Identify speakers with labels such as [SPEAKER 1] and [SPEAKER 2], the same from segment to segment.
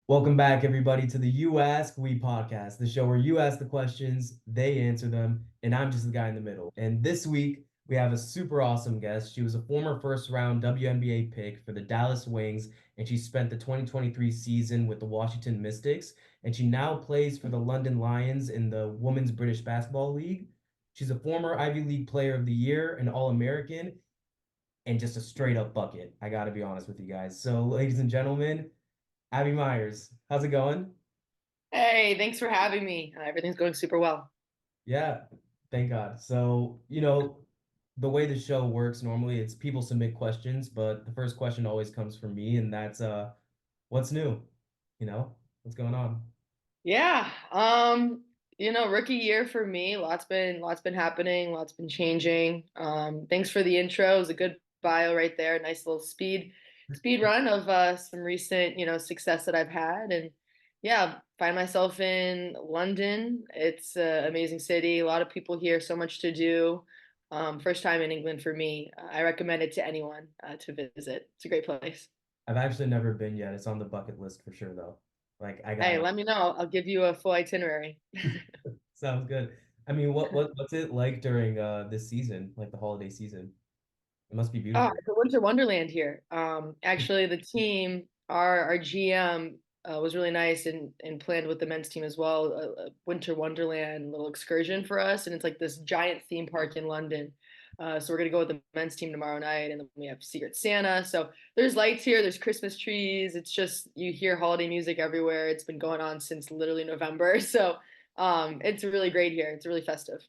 [SPEAKER 1] Welcome back, everybody, to the You Ask We podcast, the show where you ask the questions, they answer them, and I'm just the guy in the middle. And this week, we have a super awesome guest. She was a former first round WNBA pick for the Dallas Wings, and she spent the 2023 season with the Washington Mystics, and she now plays for the London Lions in the Women's British Basketball League. She's a former Ivy League Player of the Year, an All American, and just a straight up bucket. I got to be honest with you guys. So, ladies and gentlemen, Abby Meyers, how's it going?
[SPEAKER 2] Hey, thanks for having me. Everything's going super well.
[SPEAKER 1] Yeah, thank God. So, the way the show works normally, it's people submit questions, but the first question always comes from me, and that's what's new? What's going on?
[SPEAKER 2] Yeah. Rookie year for me. Lots been happening, lots been changing. Thanks for the intro. It was a good bio right there. Nice little speed run of some recent, success that I've had. And yeah, find myself in London. It's an amazing city, a lot of people here, so much to do. First time in England for me. I recommend it to anyone to visit. It's a great place.
[SPEAKER 1] I've actually never been yet. It's on the bucket list for sure, though. Like I
[SPEAKER 2] Hey,
[SPEAKER 1] got
[SPEAKER 2] let me know. I'll give you a full itinerary.
[SPEAKER 1] sounds good. I mean, what's it like during this season, like the holiday season? It must be
[SPEAKER 2] Oh,
[SPEAKER 1] beautiful.
[SPEAKER 2] it's a winter wonderland here. Actually, the team, our GM, was really nice and planned with the men's team as well. A winter wonderland little excursion for us, and it's like this giant theme park in London. So we're gonna go with the men's team tomorrow night, and then we have Secret Santa. So there's lights here, there's Christmas trees. It's just you hear holiday music everywhere. It's been going on since literally November. So it's really great here. It's really festive.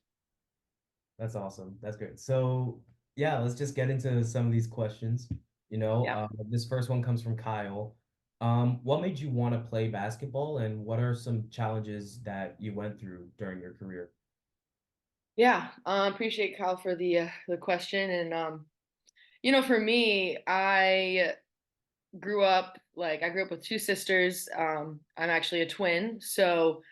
[SPEAKER 1] That's awesome. That's great. So, yeah, let's just get into some of these questions.
[SPEAKER 2] Yeah.
[SPEAKER 1] This first one comes from Kyle. What made you want to play basketball, and what are some challenges that you went through during your career?
[SPEAKER 2] Yeah, appreciate Kyle for the question, and for me, I grew up with two sisters. I'm actually a twin, so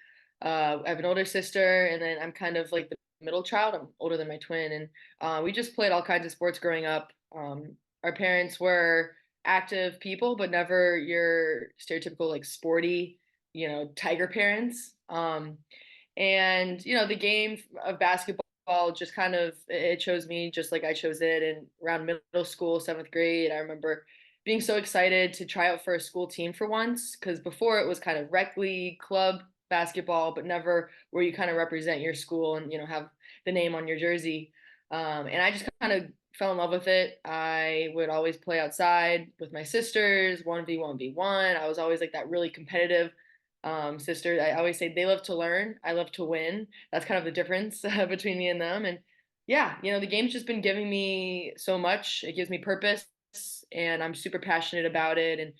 [SPEAKER 2] I have an older sister, and then I'm kind of like the middle child. I'm older than my twin, and we just played all kinds of sports growing up. Our parents were active people, but never your stereotypical like sporty, tiger parents. And the game of basketball just kind of it chose me just like I chose it. And around middle school, seventh grade, I remember being so excited to try out for a school team for once because before it was kind of rec league, club basketball, but never where you kind of represent your school and have the name on your jersey. And I just kind of fell in love with it. I would always play outside with my sisters, 1v1v1. I was always like that really competitive sister. I always say they love to learn, I love to win. That's kind of the difference between me and them. And yeah, the game's just been giving me so much. It gives me purpose, and I'm super passionate about it. And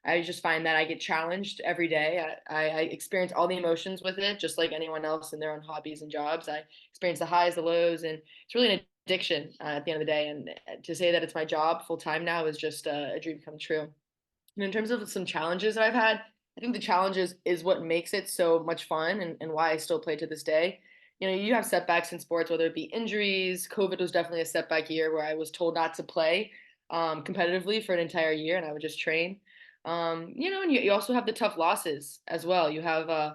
[SPEAKER 2] I just find that I get challenged every day. I experience all the emotions with it, just like anyone else in their own hobbies and jobs. I experience the highs, the lows, and it's really an addiction at the end of the day. And to say that it's my job full time now is just a dream come true. And in terms of some challenges that I've had, I think the challenges is what makes it so much fun and why I still play to this day. You have setbacks in sports, whether it be injuries. COVID was definitely a setback year where I was told not to play competitively for an entire year and I would just train. And you also have the tough losses as well. You have, I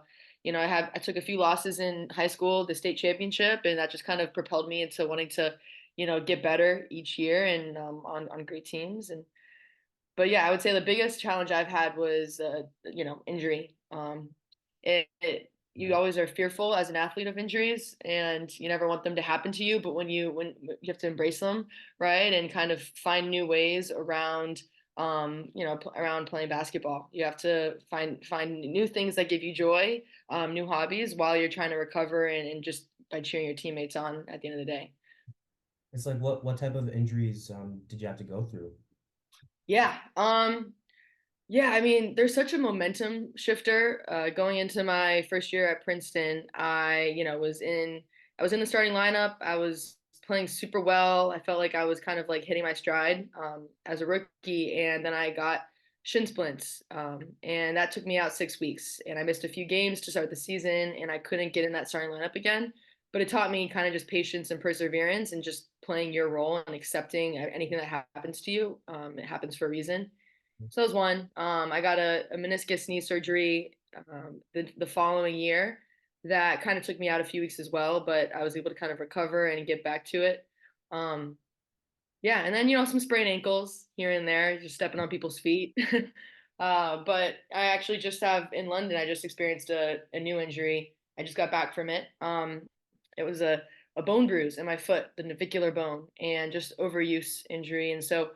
[SPEAKER 2] took a few losses in high school, the state championship, and that just kind of propelled me into wanting to, get better each year and on great teams. But yeah, I would say the biggest challenge I've had was, injury. You
[SPEAKER 1] Yeah.
[SPEAKER 2] always are fearful as an athlete of injuries, and you never want them to happen to you. But when you have to embrace them, right, and kind of find new ways around, around playing basketball. You have to find new things that give you joy, new hobbies while you're trying to recover and just by cheering your teammates on at the end of the day.
[SPEAKER 1] It's like what type of injuries did you have to go through?
[SPEAKER 2] Yeah. Yeah, I mean, there's such a momentum shifter. Going into my first year at Princeton, I was in the starting lineup. I was playing super well. I felt like I was kind of like hitting my stride as a rookie, and then I got shin splints, and that took me out 6 weeks. And I missed a few games to start the season, and I couldn't get in that starting lineup again. But it taught me kind of just patience and perseverance, and just playing your role and accepting anything that happens to you. It happens for a reason So that was one. I got a meniscus knee surgery the following year. That kind of took me out a few weeks as well, but I was able to kind of recover and get back to it. Um, yeah, and then some sprained ankles here and there, just stepping on people's feet. But I actually just have in London. I just experienced a new injury. I just got back from it. It was a bone bruise in my foot, the navicular bone, and just overuse injury. And so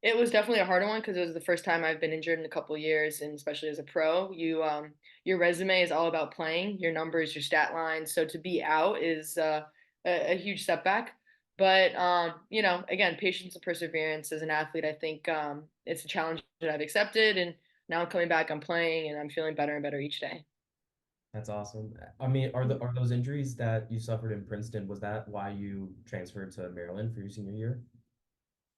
[SPEAKER 2] it was definitely a harder one because it was the first time I've been injured in a couple of years, and especially as a pro, your resume is all about playing, your numbers, your stat lines. So to be out is a huge setback. But again, patience and perseverance as an athlete, I think it's a challenge that I've accepted, and now I'm coming back, I'm playing, and I'm feeling better and better each day.
[SPEAKER 1] That's awesome. I mean, are those injuries that you suffered in Princeton, was that why you transferred to Maryland for your senior year?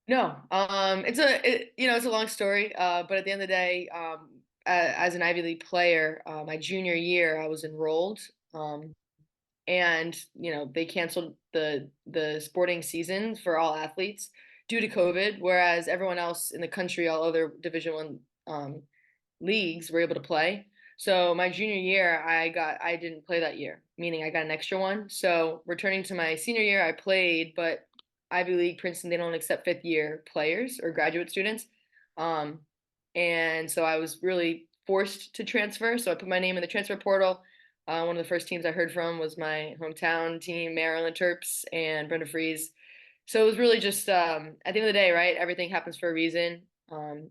[SPEAKER 2] No, it's a long story, but at the end of the day, as an Ivy League player, my junior year, I was enrolled, um, and they canceled the sporting season for all athletes due to COVID, whereas everyone else in the country, all other Division 1 leagues were able to play. So my junior year, I didn't play that year, meaning I got an extra one. So returning to my senior year, I played, but Ivy League, Princeton, they don't accept fifth year players or graduate students. Um, and so I was really forced to transfer. So I put my name in the transfer portal. One of the first teams I heard from was my hometown team, Maryland Terps, and Brenda Fries. So it was really just at the end of the day, right? Everything happens for a reason.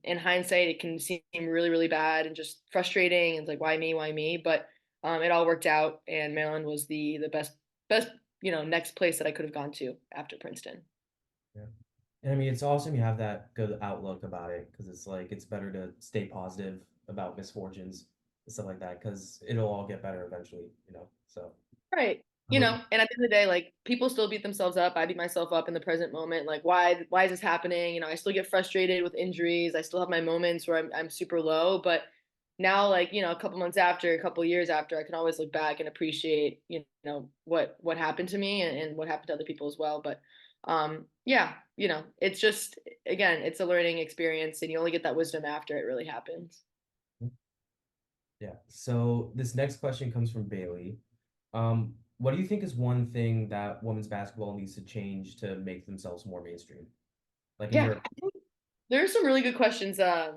[SPEAKER 2] In hindsight, it can seem really, really bad and just frustrating. And it's like, why me? Why me? But it all worked out, and Maryland was the best next place that I could have gone to after Princeton.
[SPEAKER 1] Yeah. And I mean, it's awesome you have that good outlook about it because it's like it's better to stay positive about misfortunes and stuff like that because it'll all get better eventually, you know. So
[SPEAKER 2] Right.
[SPEAKER 1] I hope.
[SPEAKER 2] And at the end of the day, like people still beat themselves up. I beat myself up in the present moment. Like, why is this happening? I still get frustrated with injuries. I still have my moments where I'm super low. But now, like, a couple months after, a couple years after, I can always look back and appreciate, what happened to me and what happened to other people as well. But yeah, it's just again, it's a learning experience and you only get that wisdom after it really happens.
[SPEAKER 1] Yeah. So this next question comes from Bailey. What do you think is one thing that women's basketball needs to change to make themselves more mainstream? Like in
[SPEAKER 2] Yeah,
[SPEAKER 1] your,
[SPEAKER 2] I think there's some really good questions, that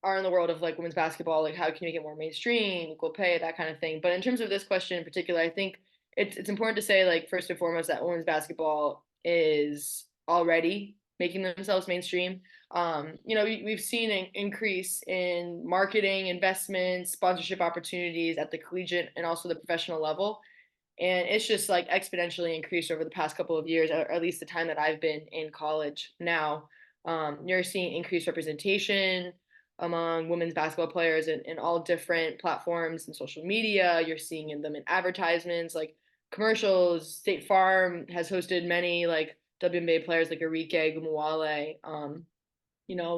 [SPEAKER 2] are in the world of like women's basketball, like how can you get more mainstream, equal pay, that kind of thing. But in terms of this question in particular, I think it's important to say like first and foremost that women's basketball is already making themselves mainstream. We've seen an increase in marketing, investments, sponsorship opportunities at the collegiate and also the professional level. And it's just like exponentially increased over the past couple of years, or at least the time that I've been in college now. You're seeing increased representation among women's basketball players in all different platforms and social media. You're seeing them in advertisements like commercials. State Farm has hosted many like WNBA players like Arike Gumuwale,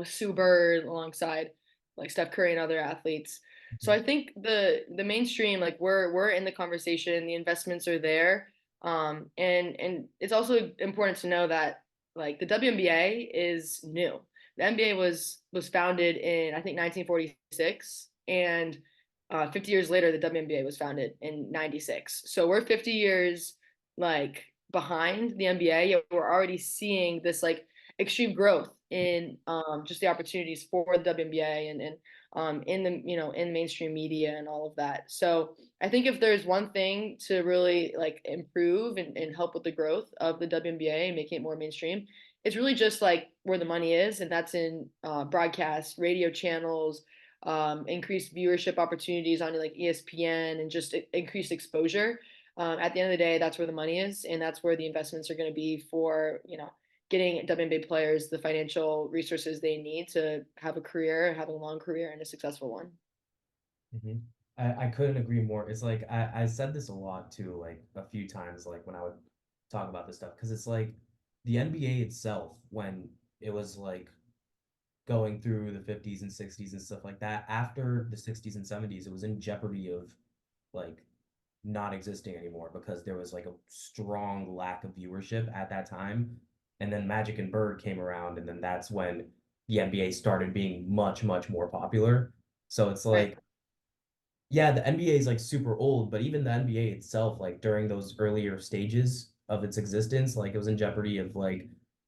[SPEAKER 2] Sue Bird alongside like Steph Curry and other athletes. So I think the mainstream, like we're in the conversation, the investments are there. And it's also important to know that like the WNBA is new. The NBA was founded in I think 1946, and 50 years later the WNBA was founded in 96. So we're 50 years like behind the NBA, yet we're already seeing this like extreme growth in just the opportunities for the WNBA and in the in mainstream media and all of that. So I think if there's one thing to really like improve and help with the growth of the WNBA and making it more mainstream, it's really just like where the money is, and that's in broadcast, radio channels, increased viewership opportunities on like ESPN, and just increased exposure. At the end of the day, that's where the money is, and that's where the investments are going to be for getting WNBA players the financial resources they need to have a career, have a long career, and a successful one.
[SPEAKER 1] Mhm. I couldn't agree more. It's like I said this a lot too, like a few times, like when I would talk about this stuff, because it's like the NBA itself, when it was like going through the 50s and 60s and stuff like that, after the 60s and 70s, it was in jeopardy of like not existing anymore because there was like a strong lack of viewership at that time. And then Magic and Bird came around, and then that's when the NBA started being much, much more popular. So it's
[SPEAKER 2] Right.
[SPEAKER 1] like, yeah, the NBA is like super old, but even the NBA itself, like during those earlier stages of its existence, like it was in jeopardy of like,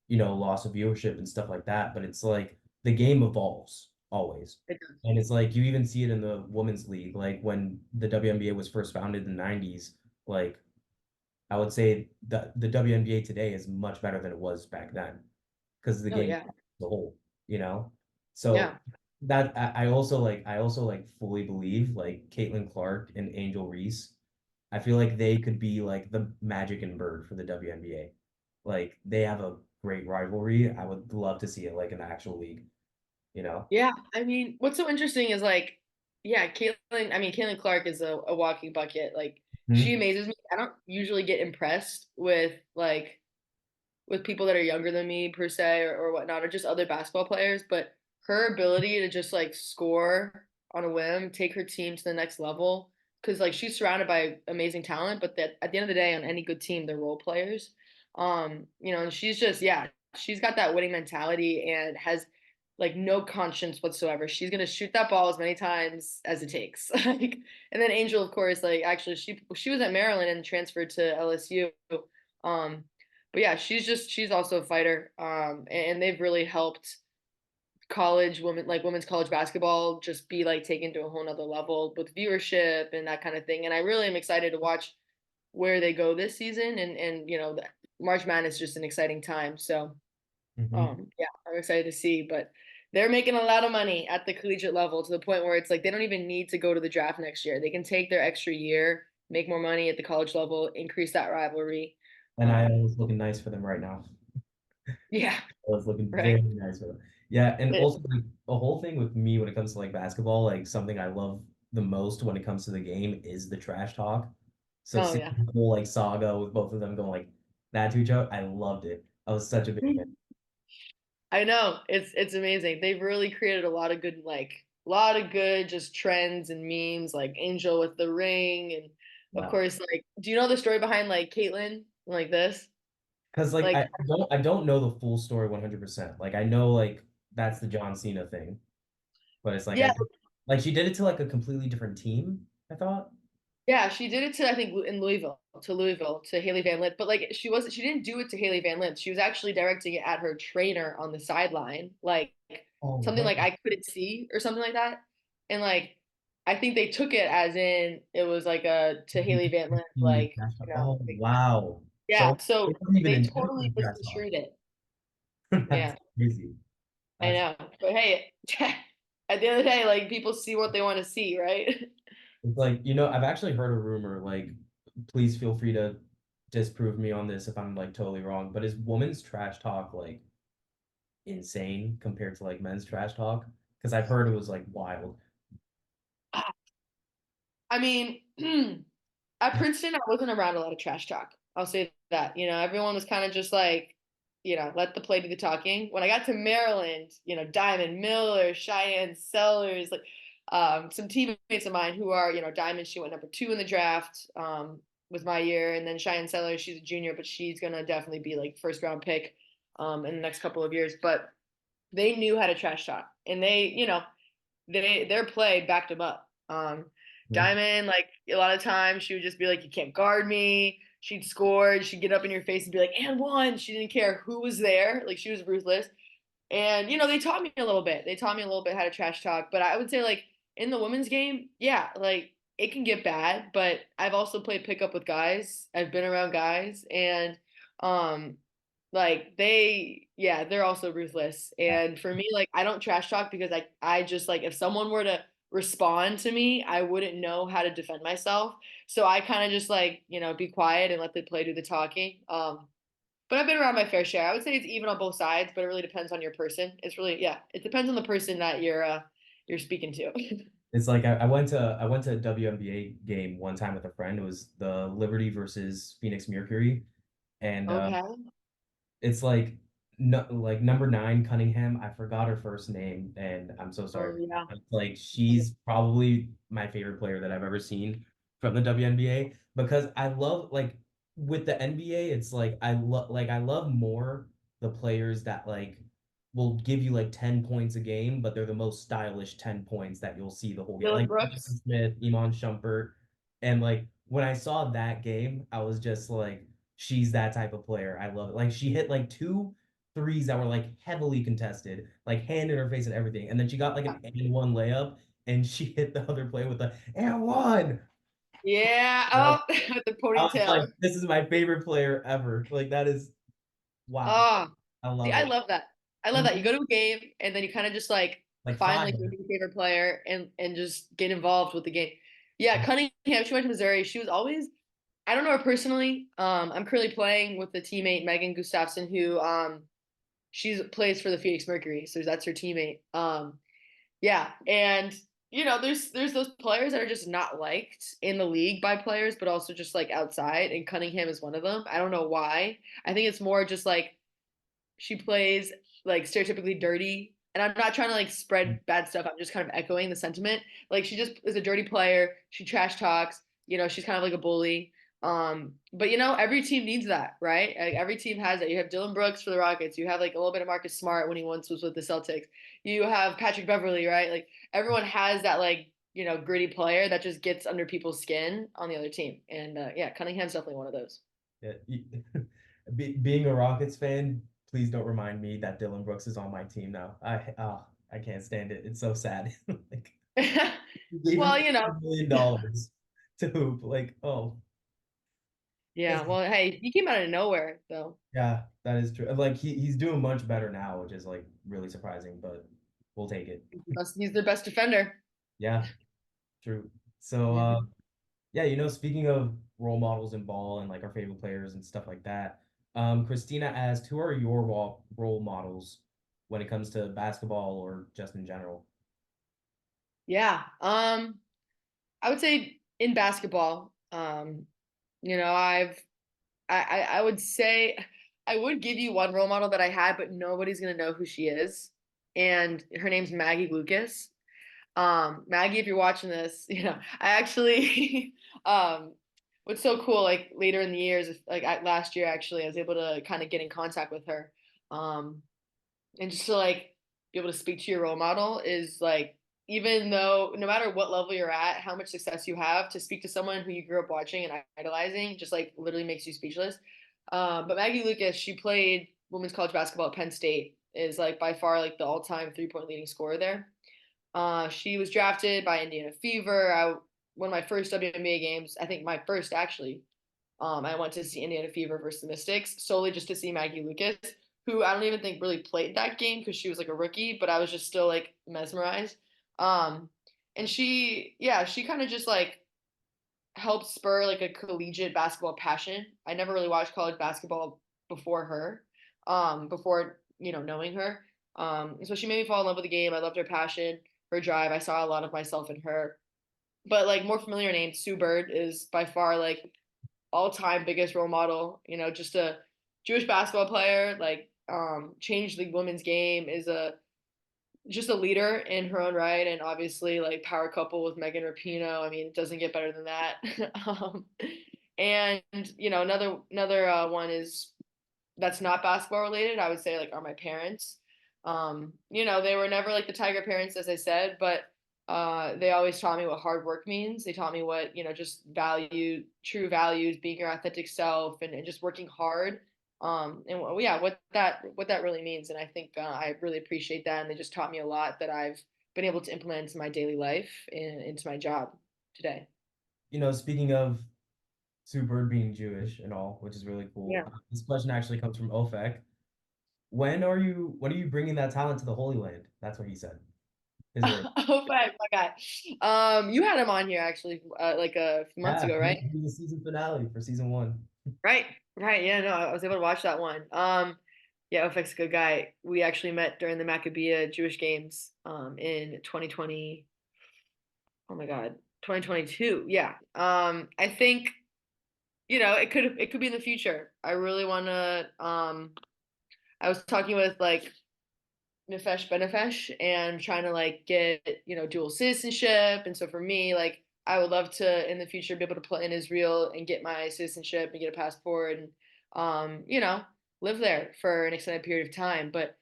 [SPEAKER 1] loss of viewership and stuff like that. But it's like the game evolves always.
[SPEAKER 2] It does.
[SPEAKER 1] And it's like you even see it in the women's league, like when the WNBA was first founded in the 90s, like I would say that the WNBA today is much better than it was back then because the
[SPEAKER 2] Oh
[SPEAKER 1] game
[SPEAKER 2] yeah.
[SPEAKER 1] as a whole, you know? So
[SPEAKER 2] Yeah.
[SPEAKER 1] that I also fully believe like Caitlin Clark and Angel Reese. I feel like they could be like the Magic and Bird for the WNBA. Like they have a great rivalry. I would love to see it like in the actual league, you know?
[SPEAKER 2] Yeah. I mean, what's so interesting is like, yeah, Caitlin Clark is a walking bucket. Like she
[SPEAKER 1] Mhm.
[SPEAKER 2] amazes me. I don't usually get impressed with people that are younger than me per se or whatnot, or just other basketball players, but her ability to just like score on a whim, take her team to the next level. Cause like she's surrounded by amazing talent, but that at the end of the day, on any good team, they're role players. And she's just, yeah, she's got that winning mentality and has like no conscience whatsoever. She's gonna shoot that ball as many times as it takes. Like, and then Angel, of course, like actually she was at Maryland and transferred to LSU. Um, but yeah, she's also a fighter. And they've really helped women's college basketball just be like taken to a whole nother level with viewership and that kind of thing. And I really am excited to watch where they go this season. And the March Madness is just an exciting time. So
[SPEAKER 1] Mhm.
[SPEAKER 2] yeah, I'm excited to see. But they're making a lot of money at the collegiate level to the point where it's like they don't even need to go to the draft next year. They can take their extra year, make more money at the college level, increase that rivalry.
[SPEAKER 1] And I
[SPEAKER 2] Um,
[SPEAKER 1] was looking nice for them right now.
[SPEAKER 2] yeah,
[SPEAKER 1] Was looking
[SPEAKER 2] right.
[SPEAKER 1] very nice for them. Yeah, and also like the whole thing with me when it comes to like basketball, like something I love the most when it comes to the game is the trash talk. So
[SPEAKER 2] Oh
[SPEAKER 1] seeing
[SPEAKER 2] yeah.
[SPEAKER 1] the whole like saga with both of them going like that to each other, I loved it. I was such a big fan.
[SPEAKER 2] I know. It's amazing. They've really created a lot of good just trends and memes like Angel with the ring and of
[SPEAKER 1] Yeah.
[SPEAKER 2] course like do you know the story behind like Caitlyn like this?
[SPEAKER 1] Because like
[SPEAKER 2] Like
[SPEAKER 1] I don't know the full story 100%. Like I know like that's the John Cena thing, but it's like
[SPEAKER 2] yeah,
[SPEAKER 1] like she did it to like a completely different team, I thought.
[SPEAKER 2] yeah, she did it to I think in Louisville to Haley Van Lith, but like she didn't do it to Haley Van Lith. She was actually directing it at her trainer on the sideline, like
[SPEAKER 1] Oh,
[SPEAKER 2] something
[SPEAKER 1] what
[SPEAKER 2] like I couldn't see or something like that. And like I think they took it as in it was like a to Haley Van Lith, like,
[SPEAKER 1] Oh,
[SPEAKER 2] like
[SPEAKER 1] wow.
[SPEAKER 2] yeah,
[SPEAKER 1] So
[SPEAKER 2] so
[SPEAKER 1] it wasn't even
[SPEAKER 2] they
[SPEAKER 1] intended for
[SPEAKER 2] totally
[SPEAKER 1] the trash talk.
[SPEAKER 2] misconstrued it.
[SPEAKER 1] That's
[SPEAKER 2] Yeah,
[SPEAKER 1] crazy.
[SPEAKER 2] I
[SPEAKER 1] That's
[SPEAKER 2] know. But hey, at the end of the day, like people see what they want to see, right?
[SPEAKER 1] it's like, I've actually heard a rumor, like, please feel free to disprove me on this if I'm like totally wrong, but is women's trash talk like insane compared to like men's trash talk? Because I've heard it was like wild.
[SPEAKER 2] I mean, at Princeton, I wasn't around a lot of trash talk. I'll say that. Everyone was kind of just like, let the play do the talking. When I got to Maryland, Diamond Miller, Cheyenne Sellers, like some teammates of mine who are, Diamond, she went number 2 in the draft, was my year. And then Cheyenne Sellers, she's a junior, but she's going to definitely be like first round pick in the next couple of years. But they knew how to trash talk. And their play backed them up.
[SPEAKER 1] Mhm.
[SPEAKER 2] Diamond, like a lot of times, she would just be like, "You can't guard me." She'd score. She'd get up in your face and be like, "And one." She didn't care who was there. Like she was ruthless. And they taught me a little bit. They taught me a little bit how to trash talk. But I would say like in the women's game, yeah, like it can get bad. But I've also played pickup with guys. I've been around guys, and um, like yeah, they're also ruthless.
[SPEAKER 1] Yeah.
[SPEAKER 2] And for me, like I don't trash talk because I just like if someone were to respond to me, I wouldn't know how to defend myself. So I kind of just like, be quiet and let the play do the talking. But I've been around my fair share. I would say it's even on both sides, but it really depends on your person. It's really, yeah, it depends on the person that you're speaking to.
[SPEAKER 1] It's like I went to a WNBA game one time with a friend. It was the Liberty versus Phoenix Mercury, and
[SPEAKER 2] Okay.
[SPEAKER 1] it's like no, like number 9 Cunningham. I forgot her first name, and I'm so
[SPEAKER 2] Oh
[SPEAKER 1] sorry.
[SPEAKER 2] yeah.
[SPEAKER 1] It's like she's probably my favorite player that I've ever seen from the WNBA because I love like with the NBA, it's like I love more the players that like will give you like 10 points a game, but they're the most stylish 10 points that you'll see the whole game.
[SPEAKER 2] Dylan
[SPEAKER 1] Like
[SPEAKER 2] Brooks.
[SPEAKER 1] Smith, Iman Shumpert. And like when I saw that game, I was just like, she's that type of player. I love it. Like she hit like two threes that were like heavily contested, like hand in her face and everything. And then she got like an and one layup and she hit the other player with the and one.
[SPEAKER 2] Yeah.
[SPEAKER 1] I
[SPEAKER 2] Oh, the
[SPEAKER 1] was like,
[SPEAKER 2] ponytail.
[SPEAKER 1] this is my favorite player ever. Like that is wow.
[SPEAKER 2] Oh,
[SPEAKER 1] I
[SPEAKER 2] see,
[SPEAKER 1] love
[SPEAKER 2] I
[SPEAKER 1] it.
[SPEAKER 2] love that. I love that. You
[SPEAKER 1] Mhm.
[SPEAKER 2] go to a game and then you kind of just like
[SPEAKER 1] Like
[SPEAKER 2] find
[SPEAKER 1] fire.
[SPEAKER 2] like your new favorite player and just get involved with the game. Yeah, Cunningham, she went to Missouri. She was always, I don't know her personally. I'm currently playing with a teammate, Megan Gustafson, who she's plays for the Phoenix Mercury, so that's her teammate. Yeah, and there's those players that are just not liked in the league by players, but also just like outside, and Cunningham is one of them. I don't know why. I think it's more just like she plays like stereotypically dirty. And I'm not trying to like spread bad stuff. I'm just kind of echoing the sentiment. Like she just is a dirty player. She trash talks. She's kind of like a bully. But every team needs that, right? Like, every team has it. You have Dylan Brooks for the Rockets. You have like a little bit of Marcus Smart when he once was with the Celtics. You have Patrick Beverly, right? Like everyone has that like gritty player that just gets under people's skin on the other team. And yeah, Cunningham's definitely one of those.
[SPEAKER 1] Yeah. Being a Rockets fan, please don't remind me that Dylan Brooks is on my team now. I can't stand it. It's so sad. Like you gave him
[SPEAKER 2] Well,
[SPEAKER 1] $1 million to hoop. Like, oh,
[SPEAKER 2] yeah.
[SPEAKER 1] it's-
[SPEAKER 2] Well, hey, he came out of nowhere though.
[SPEAKER 1] yeah, that is true. Like he's doing much better now, which is like really surprising, but we'll take it.
[SPEAKER 2] He's their best defender.
[SPEAKER 1] Yeah, true. So
[SPEAKER 2] Mhm.
[SPEAKER 1] yeah, speaking of role models in ball and like our favorite players and stuff like that, Christina asked, who are your role models when it comes to basketball or just in general?
[SPEAKER 2] Yeah. I would say in basketball, I would say I would give you one role model that I had, but nobody's gonna know who she is. And her name's Maggie Lucas. Maggie, if you're watching this, I actually what's so cool, like later in the years, like last year actually, I was able to kind of get in contact with her. Um, and just to like be able to speak to your role model is like, even though no matter what level you're at, how much success you have, to speak to someone who you grew up watching and idolizing just like literally makes you speechless. But Maggie Lucas, she played women's college basketball at Penn State, is like by far like the all-time three-point leading scorer there. She was drafted by Indiana Fever. One of my first WNBA games, I think my first actually, I went to see Indiana Fever versus the Mystics solely just to see Maggie Lucas, who I don't even think really played that game because she was like a rookie, but I was just still like mesmerized. Um, and she kind of just like helped spur like a collegiate basketball passion. I never really watched college basketball before her, before knowing her. So she made me fall in love with the game. I loved her passion, her drive. I saw a lot of myself in her. But like more familiar name, Sue Bird is by far like all-time biggest role model, just a Jewish basketball player, like changed the women's game, is a just a leader in her own right, and obviously like power couple with Megan Rapinoe. I mean, it doesn't get better than that. And another one is that's not basketball related. I would say like are my parents. They were never like the Tiger parents, as I said, but they always taught me what hard work means. They taught me what, just true values, being your authentic self, and just working hard. Yeah, what that really means. And I think I really appreciate that. And they just taught me a lot that I've been able to implement into my daily life and into my job today.
[SPEAKER 1] Speaking of Sue Bird being Jewish and all, which is really cool.
[SPEAKER 2] Yeah.
[SPEAKER 1] This question actually comes from Ofek. When are you bringing that talent to the Holy Land? That's what he said. His word.
[SPEAKER 2] Oh, my God. You had him on here actually, like a few months
[SPEAKER 1] Yeah,
[SPEAKER 2] ago,
[SPEAKER 1] he
[SPEAKER 2] right?
[SPEAKER 1] was the season finale for season one.
[SPEAKER 2] Right, right. Yeah, no, I was able to watch that one. Yeah, Ofek's a good guy. We actually met during the Maccabiah Jewish Games, in 2020. Oh my God, 2022. Yeah. I think it could be in the future. I really want to. I was talking with like Nefesh Benefesh and trying to like get dual citizenship, and so for me like I would love to in the future be able to play in Israel and get my citizenship and get a passport and um you know live there for an extended period of time. But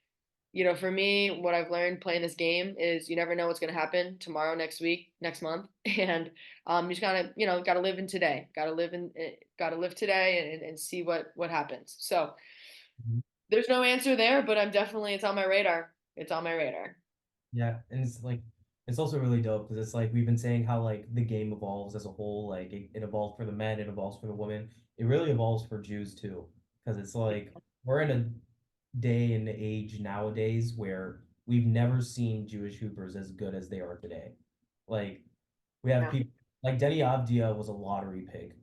[SPEAKER 2] for me, what I've learned playing this game is you never know what's going to happen tomorrow, next week, next month, and you just gotta, gotta live in today. Gotta live today and see what happens. So
[SPEAKER 1] Mhm.
[SPEAKER 2] there's no answer there, but it's on my radar. It's on my radar.
[SPEAKER 1] Yeah, and it's like it's also really dope because it's like we've been saying how like the game evolves as a whole. Like it evolved for the men, it evolves for the women. It really evolves for Jews too, because it's like we're in a day and age nowadays where we've never seen Jewish hoopers as good as they are today. Like we have
[SPEAKER 2] Yeah,
[SPEAKER 1] people like Denny Avdia was a lottery pick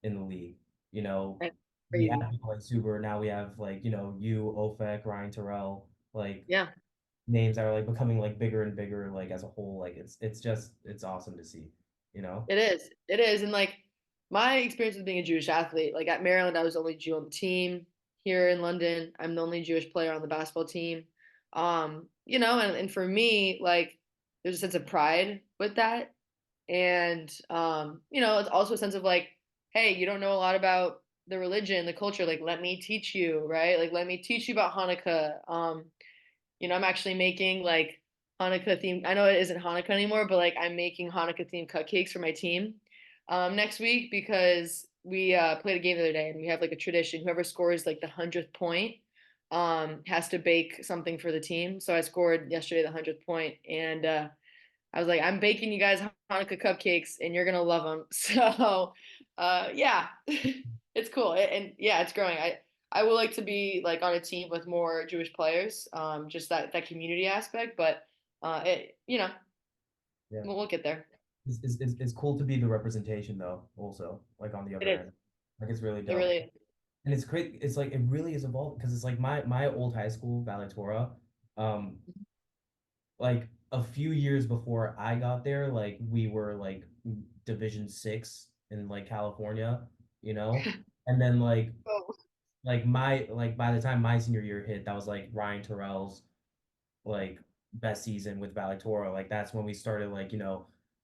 [SPEAKER 1] in the league. You know,
[SPEAKER 2] that's
[SPEAKER 1] we had
[SPEAKER 2] crazy.
[SPEAKER 1] people like Suber. Now we have like you, Ofek, Ryan Terrell, like
[SPEAKER 2] Yeah.
[SPEAKER 1] names that are like becoming like bigger and bigger like as a whole. Like it's awesome to see. You know.
[SPEAKER 2] It is. It is. And like my experience with being a Jewish athlete, like at Maryland, I was the only Jew on the team. Here in London, I'm the only Jewish player on the basketball team. And for me, like there's a sense of pride with that. And it's also a sense of like, hey, you don't know a lot about the religion, the culture, like let me teach you, right? Like let me teach you about Hanukkah. I'm actually making like Hanukkah themed. I know it isn't Hanukkah anymore, but like I'm making Hanukkah themed cupcakes for my team next week because we played a game the other day and we have like a tradition. Whoever scores like the 100th point has to bake something for the team. So I scored yesterday the 100th point, and I was like, I'm baking you guys Hanukkah cupcakes, and you're gonna love them. So, yeah, it's cool, and yeah, it's growing. I would like to be like on a team with more Jewish players, just that community aspect. But
[SPEAKER 1] Yeah.
[SPEAKER 2] we'll get there.
[SPEAKER 1] It's cool to be the representation though, also, like on the
[SPEAKER 2] It
[SPEAKER 1] other
[SPEAKER 2] is.
[SPEAKER 1] end. Like it's really
[SPEAKER 2] It
[SPEAKER 1] dope.
[SPEAKER 2] really is.
[SPEAKER 1] And it's great. It's like it really is evolving because it's like my old high school, Valley Torah, um, like a few years before I got there, like we were like Division 6 in like California, you know? And then
[SPEAKER 2] Oh,
[SPEAKER 1] like by the time my senior year hit, that was like Ryan Terrell's like best season with Valley Toro. Like that's when we started like,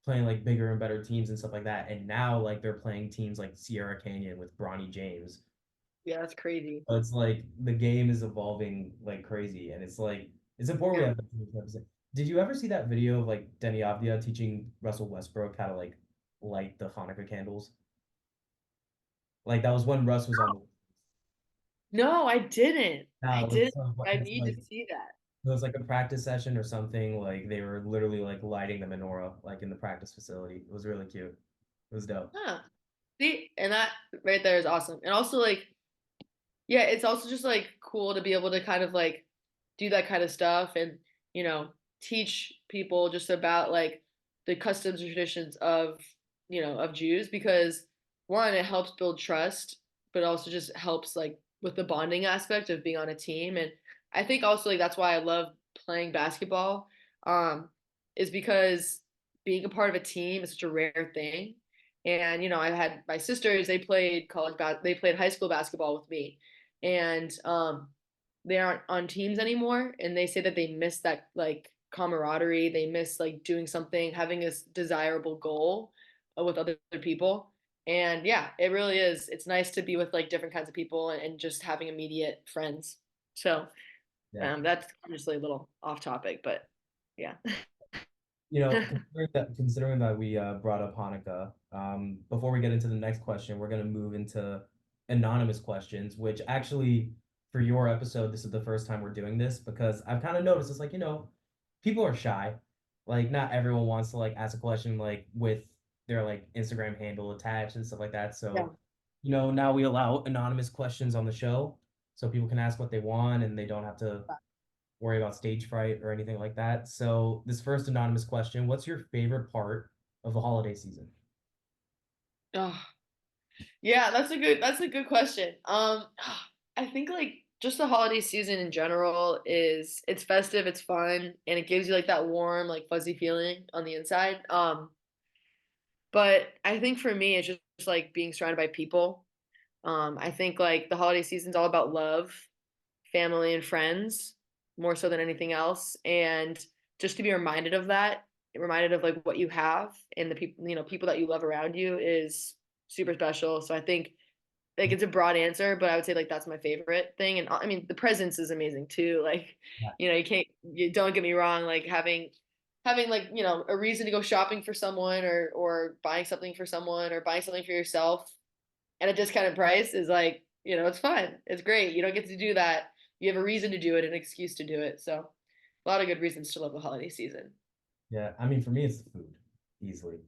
[SPEAKER 1] playing like bigger and better teams and stuff like that. And now like they're playing teams like Sierra Canyon with Bronny James.
[SPEAKER 2] yeah, that's crazy.
[SPEAKER 1] So it's like the game is evolving like crazy. And it's like it's important we
[SPEAKER 2] Yeah.
[SPEAKER 1] have that represent- Did you ever see that video of like Denny Avdia teaching Russell Westbrook how to like light the Hanukkah candles? Like that was when Russ was on the
[SPEAKER 2] No, I didn't. I
[SPEAKER 1] now
[SPEAKER 2] didn't. I
[SPEAKER 1] it's
[SPEAKER 2] need to
[SPEAKER 1] like
[SPEAKER 2] see that.
[SPEAKER 1] it was like a practice session or something. Like they were literally like lighting the menorah like in the practice facility. It was really cute. It was dope.
[SPEAKER 2] Huh. See, and that right there is awesome. And also like yeah, it's also just like cool to be able to kind of like do that kind of stuff and, teach people just about like the customs and traditions of Jews because one, it helps build trust, but also just helps like with the bonding aspect of being on a team. And I think also like that's why I love playing basketball, is because being a part of a team is such a rare thing. And, I had my sisters, they played high school basketball with me, and they aren't on teams anymore, and they say that they miss that like camaraderie, they miss like doing something, having this desirable goal with other people. And yeah, it really is, it's nice to be with like different kinds of people and just having immediate friends. So
[SPEAKER 1] Yeah.
[SPEAKER 2] that's obviously a little off topic, but yeah.
[SPEAKER 1] Considering that we brought up Hanukkah, before we get into the next question, we're gonna move into anonymous questions, which actually for your episode, this is the first time we're doing this because I've kind of noticed it's like, people are shy. Like not everyone wants to like ask a question like with their like Instagram handle attached and stuff like that.
[SPEAKER 2] Yeah.
[SPEAKER 1] So, now we allow anonymous questions on the show so people can ask what they want and they don't have to worry about stage fright or anything like that. So, this first anonymous question, what's your favorite part of the holiday season?
[SPEAKER 2] Oh, yeah, that's a good question. I think like just the holiday season in general is it's festive, it's fun, and it gives you like that warm, like fuzzy feeling on the inside. But I think for me, it's just like being surrounded by people. I think like the holiday season's all about love, family, and friends more so than anything else, and just to be reminded of that, reminded of like what you have and the people that you love around you is super special. So I think like it's a broad answer, but I would say like that's my favorite thing. And I mean, the presence is amazing too. Like,
[SPEAKER 1] Yeah.
[SPEAKER 2] you can't, you don't get me wrong, like having like, a reason to go shopping for someone or buying something for someone or buying something for yourself at a discounted price is like, it's fun. It's great. You don't get to do that. You have a reason to do it, an excuse to do it. So a lot of good reasons to love the holiday season.
[SPEAKER 1] Yeah, I mean, for me, it's the food, easily.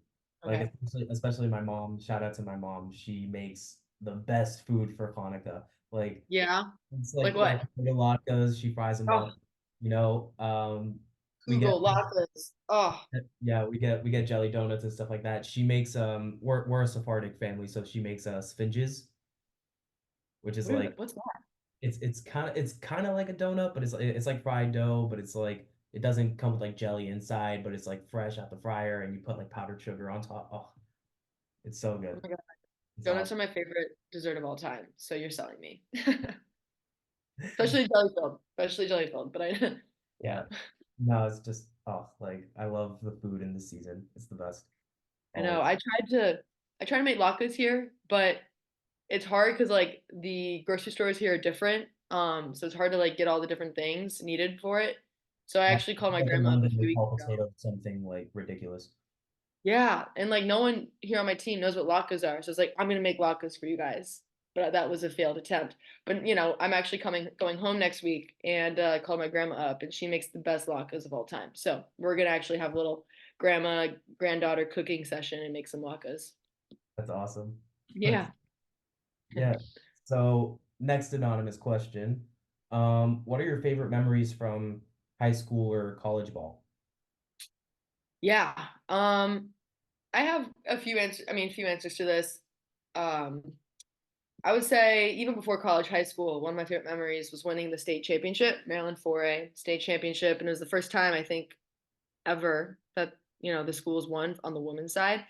[SPEAKER 1] Like,
[SPEAKER 2] Okay.
[SPEAKER 1] especially my mom. Shout out to my mom. She makes the best food for Hanukkah. Like,
[SPEAKER 2] Yeah.
[SPEAKER 1] it's
[SPEAKER 2] Like
[SPEAKER 1] like
[SPEAKER 2] what?
[SPEAKER 1] latkes. She fries them
[SPEAKER 2] Oh,
[SPEAKER 1] up. You know, we get
[SPEAKER 2] Google latkes. Oh,
[SPEAKER 1] yeah, we get jelly donuts and stuff like that. She makes we're a Sephardic family, so she makes sphinges, which is like
[SPEAKER 2] what's that?
[SPEAKER 1] it's kind of like a donut, but it's like fried dough, but it's like it doesn't come with like jelly inside, but it's like fresh out the fryer, and you put like powdered sugar on top. Oh, it's so
[SPEAKER 2] Oh
[SPEAKER 1] good.
[SPEAKER 2] my God.
[SPEAKER 1] It's
[SPEAKER 2] Donuts
[SPEAKER 1] awesome.
[SPEAKER 2] are my favorite dessert of all time. So you're selling me. Especially jelly filled, but I
[SPEAKER 1] Yeah. No, it's just like I love the food in the season. It's the best.
[SPEAKER 2] I know.
[SPEAKER 1] Always.
[SPEAKER 2] I try to make latkes here, but it's hard because like the grocery stores here are different. So it's hard to like get all the different things needed for it. So I
[SPEAKER 1] Yeah.
[SPEAKER 2] actually called my
[SPEAKER 1] Like in
[SPEAKER 2] grandma up a
[SPEAKER 1] London,
[SPEAKER 2] few
[SPEAKER 1] they
[SPEAKER 2] weeks
[SPEAKER 1] call
[SPEAKER 2] ago.
[SPEAKER 1] potato something like ridiculous.
[SPEAKER 2] Yeah, and like no one here on my team knows what latkes are. So it's like I'm gonna make latkes for you guys. But that was a failed attempt. But I'm actually going home next week and called my grandma up and she makes the best latkes of all time. So we're gonna actually have a little grandma granddaughter cooking session and make some latkes.
[SPEAKER 1] That's awesome.
[SPEAKER 2] Yeah.
[SPEAKER 1] Yeah. So next anonymous question. What are your favorite memories from high school or college ball?
[SPEAKER 2] Yeah. I have a few answers to this. Um, I would say even before college, high school, one of my favorite memories was winning the state championship, Maryland 4A state championship, and it was the first time I think ever that the schools won on the women's side.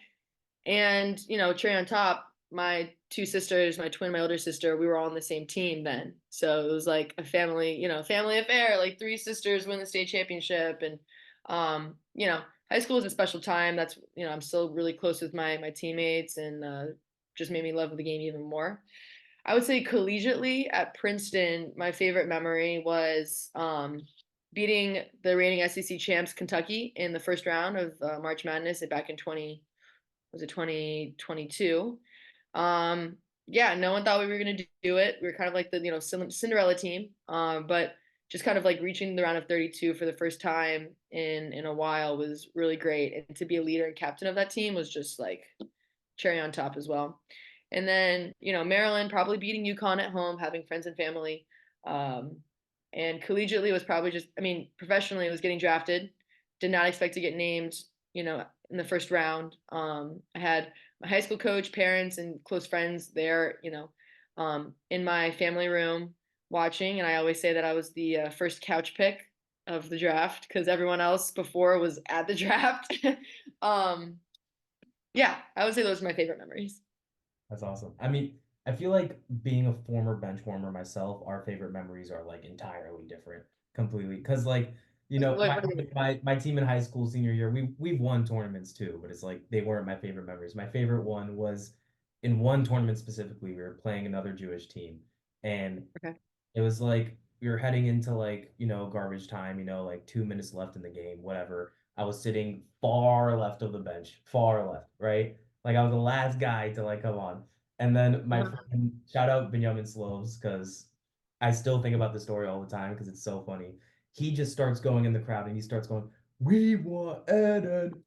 [SPEAKER 2] And cherry on top, my two sisters, my twin, my older sister, we were all on the same team then, so it was like a family affair. Like three sisters win the state championship, and high school is a special time. That's I'm still really close with my teammates, and just made me love the game even more. I would say collegiately at Princeton, my favorite memory was beating the reigning SEC champs Kentucky in the first round of March Madness back in 2022. Um, yeah, no one thought we were going to do it. We were kind of like the Cinderella team, but just kind of like reaching the round of 32 for the first time in a while was really great. And to be a leader and captain of that team was just like cherry on top as well. And then, Maryland probably beating UConn at home, having friends and family. Um, and collegiately was probably just, I mean, professionally it was getting drafted. Did not expect to get named, in the first round. I had my high school coach, parents, and close friends there, in my family room watching. And I always say that I was the first couch pick of the draft because everyone else before was at the draft. um, yeah, I would say those are my favorite memories.
[SPEAKER 1] That's awesome. I mean, I feel like being a former bench warmer myself, our favorite memories are like entirely different, completely. Because like,
[SPEAKER 2] Like,
[SPEAKER 1] my
[SPEAKER 2] what do you mean?
[SPEAKER 1] my team in high school senior year, we've won tournaments too, but it's like they weren't my favorite memories. My favorite one was in one tournament specifically, we were playing another Jewish team, and
[SPEAKER 2] Okay.
[SPEAKER 1] it was like we were heading into like, garbage time, like 2 minutes left in the game, whatever. I was sitting far left of the bench, far left, right? Like I was the last guy to like come on. And then my
[SPEAKER 2] Uh-huh.
[SPEAKER 1] friend, shout out Benjamin Sloves, because I still think about the story all the time because it's so funny. He just starts going in the crowd and he starts going, "We want Eden."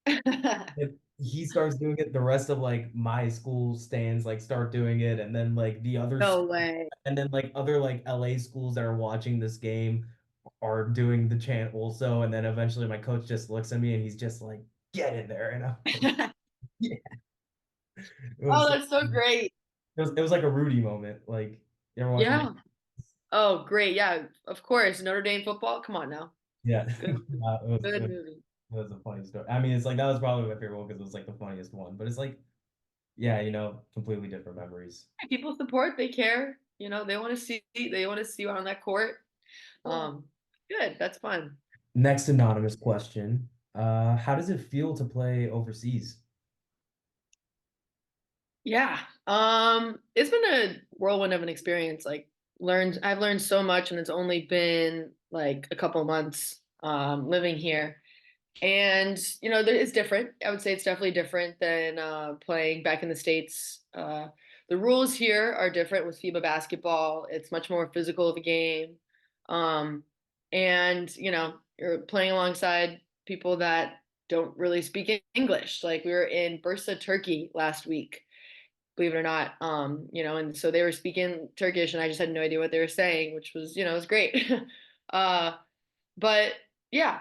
[SPEAKER 1] And he starts doing it. The rest of like my school stands like start doing it, and then like the other
[SPEAKER 2] No way.
[SPEAKER 1] and then like other like LA schools that are watching this game are doing the chant also. And then eventually my coach just looks at me and he's just like, "Get in there." And I'm like, yeah, it was
[SPEAKER 2] Oh,
[SPEAKER 1] so
[SPEAKER 2] that's so great.
[SPEAKER 1] it was like a Rudy moment. Like you ever watch Rudy?
[SPEAKER 2] Yeah. Oh, great. Yeah, of course. Notre Dame football. Come on now.
[SPEAKER 1] Yeah.
[SPEAKER 2] Good,
[SPEAKER 1] It was
[SPEAKER 2] good
[SPEAKER 1] it
[SPEAKER 2] movie.
[SPEAKER 1] was a funny story. I mean, it's like that was probably my favorite one because it was like the funniest one. But it's like, yeah, completely different memories.
[SPEAKER 2] People support. They care. They want to see. They want to see you on that court. Um, Good. That's fun.
[SPEAKER 1] Next anonymous question. How does it feel to play overseas?
[SPEAKER 2] Yeah. It's been a whirlwind of an experience. Like I've learned so much and it's only been like a couple months living here. And it's different. I would say it's definitely different than playing back in the States. The rules here are different with FIBA basketball. It's much more physical of a game. Um, and you're playing alongside people that don't really speak English. Like we were in Bursa, Turkey last week, believe it or not. And so they were speaking Turkish and I just had no idea what they were saying, which was, it was great. uh, but yeah,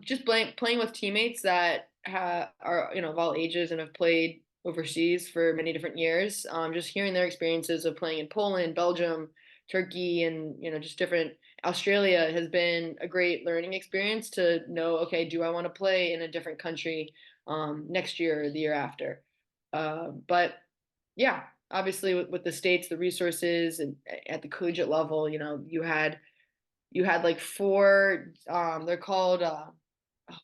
[SPEAKER 2] just playing with teammates that are, of all ages and have played overseas for many different years. Just hearing their experiences of playing in Poland, Belgium, Turkey, and, just different Australia has been a great learning experience to know, okay, do I want to play in a different country next year or the year after? But yeah, obviously with the States, the resources and at the collegiate level, you had like four, they're called,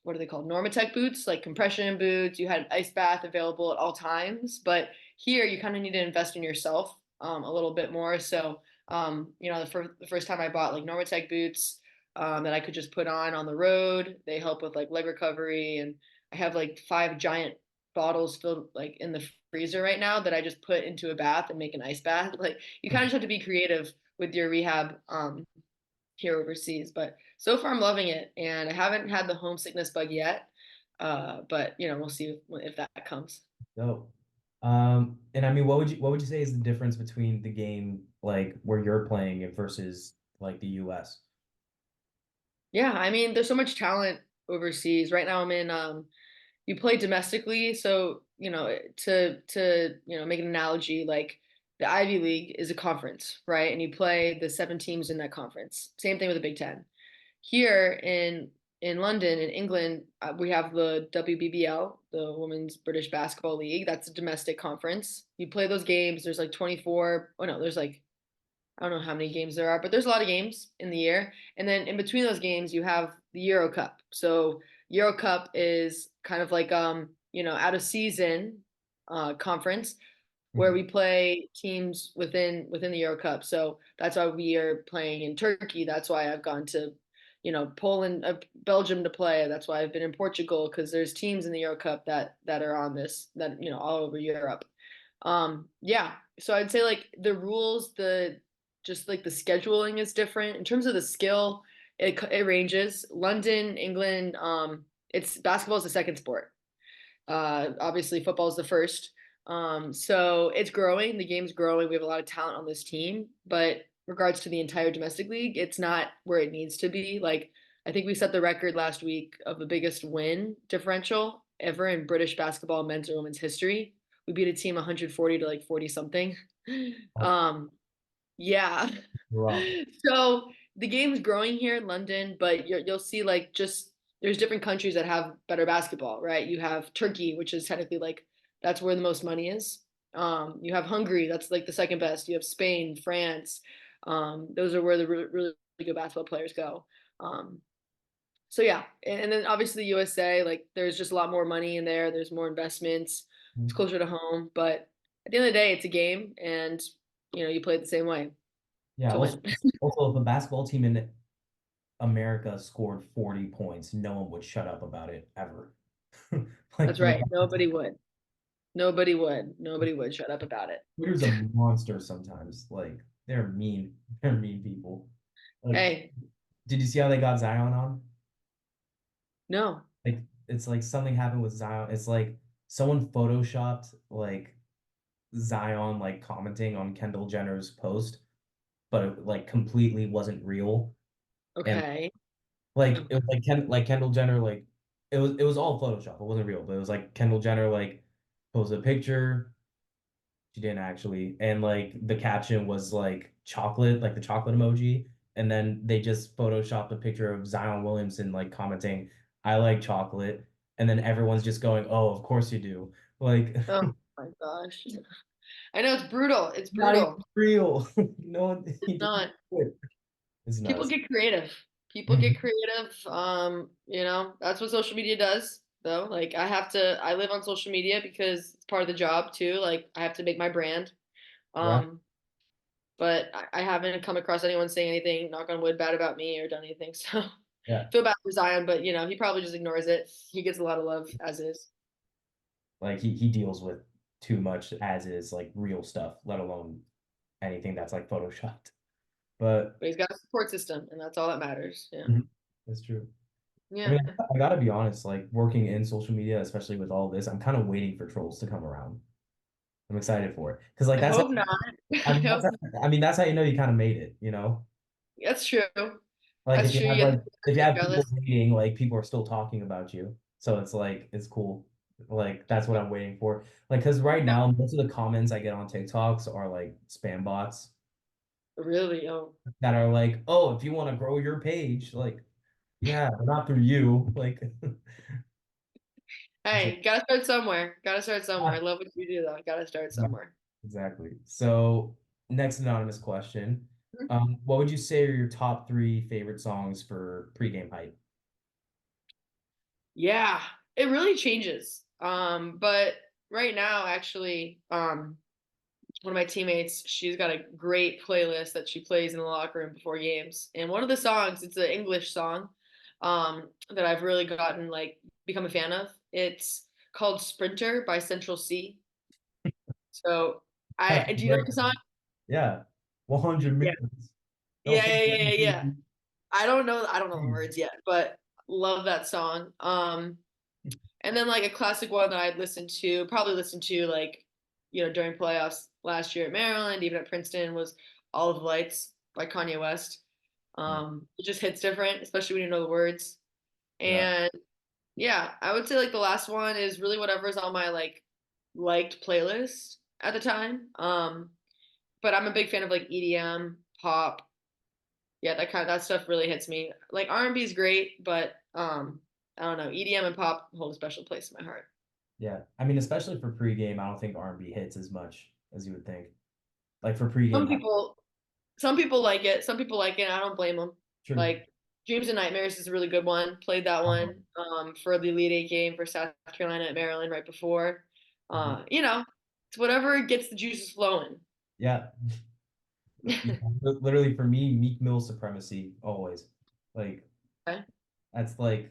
[SPEAKER 2] what are they called? Normatec boots, like compression boots. You had an ice bath available at all times. But here you kind of need to invest in yourself a little bit more. So, the first time I bought like Normatec boots that I could just put on the road, they help with like leg recovery. And I have like 5 giant bottles filled like in the freezer right now that I just put into a bath and make an ice bath. Like you kind of just have to be creative with your rehab here overseas. But so far, I'm loving it, and I haven't had the homesickness bug yet. But we'll see if that comes.
[SPEAKER 1] No. And I mean, what would you say is the difference between the game like where you're playing it versus like the US?
[SPEAKER 2] Yeah, I mean, there's so much talent overseas. Right now, I'm in. You play domestically, so to make an analogy, like the Ivy League is a conference, right? And you play the 7 teams in that conference. Same thing with the Big Ten. Here in London, in England, we have the WBBL, the Women's British Basketball League. That's a domestic conference. You play those games. There's like 24. Oh no, there's like I don't know how many games there are, but there's a lot of games in the year. And then in between those games, you have the Euro Cup. So Euro Cup is kind of like out of season conference where we
[SPEAKER 1] Mhm.
[SPEAKER 2] play teams within the Euro Cup. So that's why we are playing in Turkey. That's why I've gone to, Poland, Belgium to play. That's why I've been in Portugal because there's teams in the Euro Cup that are on this that all over Europe. Yeah. So I'd say like the rules, the just like the scheduling is different in terms of the skill. It ranges. London, England. It's basketball is the second sport. Obviously, football is the first. So it's growing. The game's growing. We have a lot of talent on this team, but regards to the entire domestic league, it's not where it needs to be. Like I think we set the record last week of the biggest win differential ever in British basketball men's or women's history. We beat a team 140 to like 40 something.
[SPEAKER 1] That's
[SPEAKER 2] Um, yeah.
[SPEAKER 1] rough.
[SPEAKER 2] So the game's growing here in London, but you'll see like just there's different countries that have better basketball, right? You have Turkey, which is technically like that's where the most money is. You have Hungary, that's like the second best. You have Spain, France. Those are where the really good basketball players go. Um, so yeah, and then obviously the USA, like there's just a lot more money in there. There's more investments. It's
[SPEAKER 1] Mhm.
[SPEAKER 2] closer to home, but at the end of the day, it's a game, and you play it the same way
[SPEAKER 1] Yeah,
[SPEAKER 2] to
[SPEAKER 1] also,
[SPEAKER 2] win.
[SPEAKER 1] also if a basketball team in America scored 40 points, no one would shut up about it ever. Like
[SPEAKER 2] That's
[SPEAKER 1] for
[SPEAKER 2] right. Nobody would. Nobody would. Nobody would shut up about it.
[SPEAKER 1] Twitter's a monster sometimes. Like they're mean. They're mean people. Like,
[SPEAKER 2] Hey,
[SPEAKER 1] did you see how they got Zion on?
[SPEAKER 2] no.
[SPEAKER 1] Like it's like something happened with Zion. It's like someone photoshopped like Zion like commenting on Kendall Jenner's post, but it like completely wasn't real. And
[SPEAKER 2] Okay.
[SPEAKER 1] like
[SPEAKER 2] Oh,
[SPEAKER 1] it was like Kendall Jenner like it was all Photoshop. It wasn't real, but it was like Kendall Jenner like posted a picture. She didn't actually. And like the caption was like chocolate, like the chocolate emoji. And then they just photoshopped a picture of Zion Williamson like commenting, I like chocolate. And then everyone's just going, oh, of course you do. Like
[SPEAKER 2] oh my gosh. I know it's brutal. It's
[SPEAKER 1] not even
[SPEAKER 2] brutal.
[SPEAKER 1] real. No one he
[SPEAKER 2] It's
[SPEAKER 1] didn't
[SPEAKER 2] not.
[SPEAKER 1] do it. It's
[SPEAKER 2] People
[SPEAKER 1] nuts.
[SPEAKER 2] get creative. People get creative. That's what social media does. though. Like I live on social media because it's part of the job too. Like I have to make my brand.
[SPEAKER 1] Yeah.
[SPEAKER 2] Um, but I haven't come across anyone saying anything, knock on wood, bad about me or done anything. So
[SPEAKER 1] Yeah.
[SPEAKER 2] feel bad for Zion, but he probably just ignores it. He gets a lot of love as is.
[SPEAKER 1] Like he deals with too much as is like real stuff, let alone anything that's like photoshopped. But
[SPEAKER 2] But he's got a support system, and that's all that matters. Yeah.
[SPEAKER 1] Mhm. That's true. I
[SPEAKER 2] Yeah.
[SPEAKER 1] mean, I gotta be honest, like working in social media, especially with all this, I'm kind of waiting for trolls to come around. I'm excited for it. Because like
[SPEAKER 2] I
[SPEAKER 1] that's
[SPEAKER 2] hope not.
[SPEAKER 1] I
[SPEAKER 2] I
[SPEAKER 1] mean
[SPEAKER 2] hope
[SPEAKER 1] I mean that's how you know you kind of made it, you know?
[SPEAKER 2] that's true.
[SPEAKER 1] Like
[SPEAKER 2] That's true. You get
[SPEAKER 1] if you
[SPEAKER 2] get
[SPEAKER 1] have people
[SPEAKER 2] jealous.
[SPEAKER 1] hating, like people are still talking about you. So it's like it's cool. Like that's what I'm waiting for. Like because right now most of the comments I get on TikToks are like spam bots
[SPEAKER 2] Really? Oh.
[SPEAKER 1] that are like, oh, if you want to grow your page, like yeah, but not through you. Like it's like
[SPEAKER 2] Hey, gotta start somewhere. Gotta start somewhere. I
[SPEAKER 1] ah,
[SPEAKER 2] love what you do though. Gotta start
[SPEAKER 1] yeah,
[SPEAKER 2] somewhere.
[SPEAKER 1] exactly. So next anonymous question.
[SPEAKER 2] Mhm.
[SPEAKER 1] What would you say are your top three favorite songs for pregame hype?
[SPEAKER 2] Yeah, it really changes. But right now, actually, one of my teammates, she's got a great playlist that she plays in the locker room before games. And one of the songs, it's an English song, that I've really gotten like become a fan of. It's called Sprinter by Central C. So
[SPEAKER 1] That's
[SPEAKER 2] do you know
[SPEAKER 1] great.
[SPEAKER 2] the song?
[SPEAKER 1] Yeah. 100
[SPEAKER 2] Yeah.
[SPEAKER 1] minutes. Don't
[SPEAKER 2] Yeah,
[SPEAKER 1] put
[SPEAKER 2] yeah,
[SPEAKER 1] that
[SPEAKER 2] yeah, yeah,
[SPEAKER 1] in
[SPEAKER 2] yeah.
[SPEAKER 1] TV.
[SPEAKER 2] I don't know the words yet, but love that song. And then like a classic one that I'd probably listened to like, during playoffs last year at Maryland, even at Princeton, was All of the Lights by Kanye West.
[SPEAKER 1] Mm.
[SPEAKER 2] It just hits different, especially when you know the words.
[SPEAKER 1] Yeah.
[SPEAKER 2] And yeah, I would say like the last one is really whatever's on my like liked playlist at the time. But I'm a big fan of like EDM, pop. Yeah, that stuff really hits me. Like R&B is great, but I don't know, EDM and pop hold a special place in my heart.
[SPEAKER 1] Yeah. I mean, especially for pregame, I don't think R&B hits as much as you would think. Like for
[SPEAKER 2] Some
[SPEAKER 1] pregame,
[SPEAKER 2] people some people like it. Some people like it. I don't blame them.
[SPEAKER 1] true.
[SPEAKER 2] Like Dreams and Nightmares is a really good one. Played that one for the Elite Eight game for South Carolina at Maryland right before.
[SPEAKER 1] Mhm.
[SPEAKER 2] It's whatever gets the juices flowing.
[SPEAKER 1] Yeah. Literally for me, Meek Mill supremacy always. Like
[SPEAKER 2] Okay.
[SPEAKER 1] that's like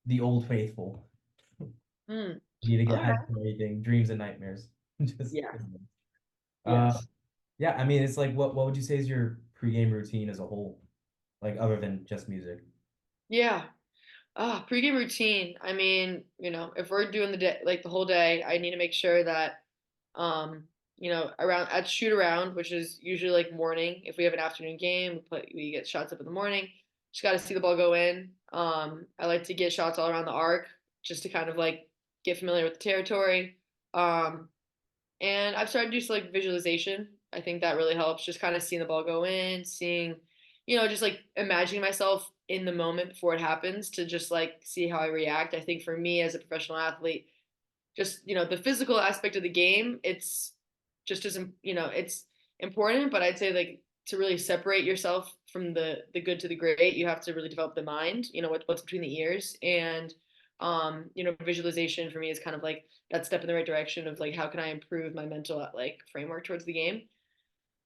[SPEAKER 1] the old faithful.
[SPEAKER 2] Hmm.
[SPEAKER 1] You need to get
[SPEAKER 2] Okay.
[SPEAKER 1] hyped for anything, dreams and nightmares. Just
[SPEAKER 2] Yeah.
[SPEAKER 1] uh
[SPEAKER 2] Yes.
[SPEAKER 1] yeah, I mean it's like what would you say is your pregame routine as a whole? Like other than just music.
[SPEAKER 2] Yeah. Pregame routine. I mean, if we're doing the day, like the whole day, I need to make sure that, around at shoot around, which is usually like morning. If we have an afternoon game, we get shots up in the morning. Just got to see the ball go in. I like to get shots all around the arc just to kind of like get familiar with the territory. Um, and I've started to do like visualization. I think that really helps. Just kind of seeing the ball go in, seeing, just like imagining myself in the moment before it happens to just like see how I react. I think for me as a professional athlete, just, the physical aspect of the game, it's just as, it's important, but I'd say like to really separate yourself from the good to the great, you have to really develop the mind, what's between the ears. And visualization for me is kind of like that step in the right direction of like how can I improve my mental like framework towards the game.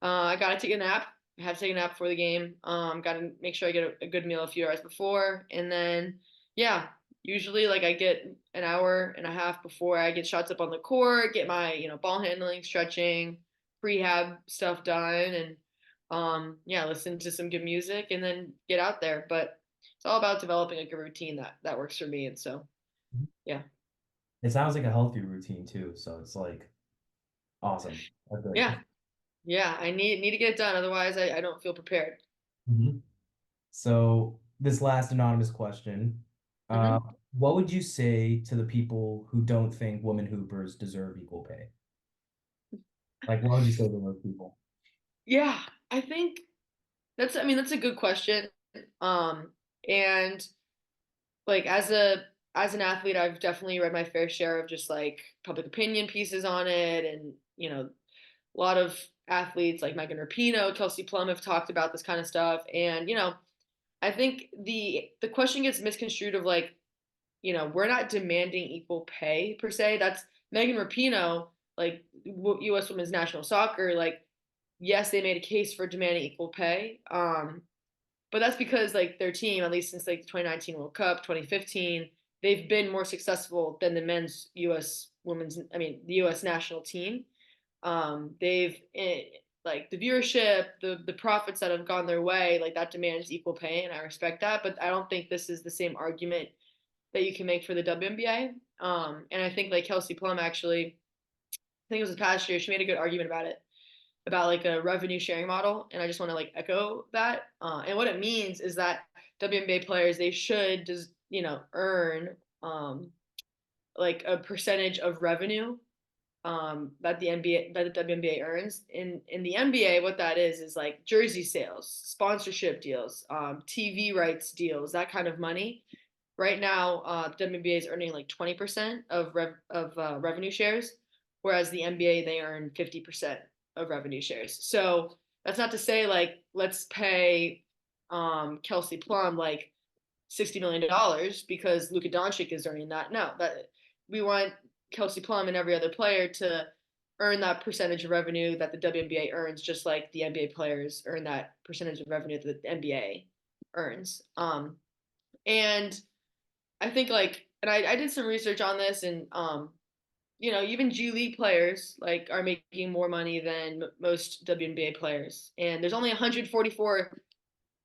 [SPEAKER 2] I gotta take a nap. I have to take a nap before the game. Gotta make sure I get a good meal a few hours before, and then yeah, usually like I get an hour and a half before I get shots up on the court, get my ball handling, stretching, prehab stuff done, and yeah, listen to some good music, and then get out there. But it's all about developing like a routine that works for me, and so yeah,
[SPEAKER 1] It sounds like a healthy routine too, so it's like awesome. That's great.
[SPEAKER 2] yeah, yeah. I need to get it done, otherwise I don't feel prepared.
[SPEAKER 1] Mhm. So this last anonymous question, uh,
[SPEAKER 2] Hmm.
[SPEAKER 1] what would you say to the people who don't think women hoopers deserve equal pay? Like, what would you say to those people?
[SPEAKER 2] Yeah, I think I mean, that's a good question. Um, and like as an athlete, I've definitely read my fair share of just like public opinion pieces on it, and a lot of athletes like Megan Rapinoe, Kelsey Plum have talked about this kind of stuff. And I think the question gets misconstrued of like, we're not demanding equal pay per se. That's Megan Rapinoe, like U.S. Women's National Soccer. Like, yes, they made a case for demanding equal pay. But that's because like their team, at least since like the 2019 World Cup, 2015, they've been more successful than the men's U.S. women's. I mean, the U.S. national team. They've like the viewership, the profits that have gone their way, like that demands equal pay, and I respect that. But I don't think this is the same argument that you can make for the WNBA. And I think like Kelsey Plum actually, I think it was this past year, she made a good argument about it, about like a revenue sharing model, and I just want to like echo that. And what it means is that WNBA players, they should just earn like a percentage of revenue that the WNBA earns. In the NBA, what that is like jersey sales, sponsorship deals, TV rights deals, that kind of money. Right now, WNBA is earning like 20% of revenue shares, whereas the NBA they earn 50% of revenue shares. So that's not to say like let's pay Kelsey Plum like $60 million because Luka Doncic is earning that. No, that we want Kelsey Plum and every other player to earn that percentage of revenue that the WNBA earns, just like the NBA players earn that percentage of revenue that the NBA earns. And I think like, and I did some research on this, and even G League players like are making more money than most WNBA players, and there's only 144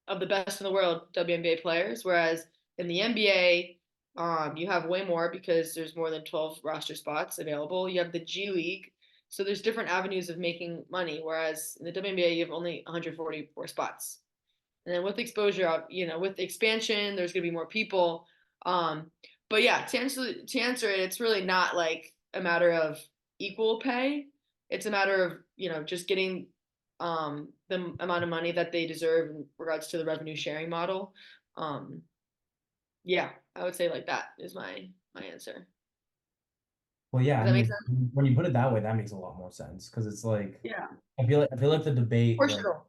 [SPEAKER 2] of the best in the world WNBA players, whereas in the NBA, you have way more because there's more than 12 roster spots available. You have the G League, so there's different avenues of making money, whereas in the WNBA you have only 144 spots. And then with exposure, with expansion, there's going to be more people. Um, but yeah, to answer it, it's really not like a matter of equal pay. It's a matter of just getting the amount of money that they deserve in regards to the revenue sharing model. Um, yeah, I would say like that is my answer.
[SPEAKER 1] Well, yeah,
[SPEAKER 2] Does
[SPEAKER 1] I
[SPEAKER 2] that make
[SPEAKER 1] mean,
[SPEAKER 2] sense?
[SPEAKER 1] when you put it that way, that makes a lot more sense because it's like
[SPEAKER 2] Yeah,
[SPEAKER 1] I feel like the debate like
[SPEAKER 2] proportional.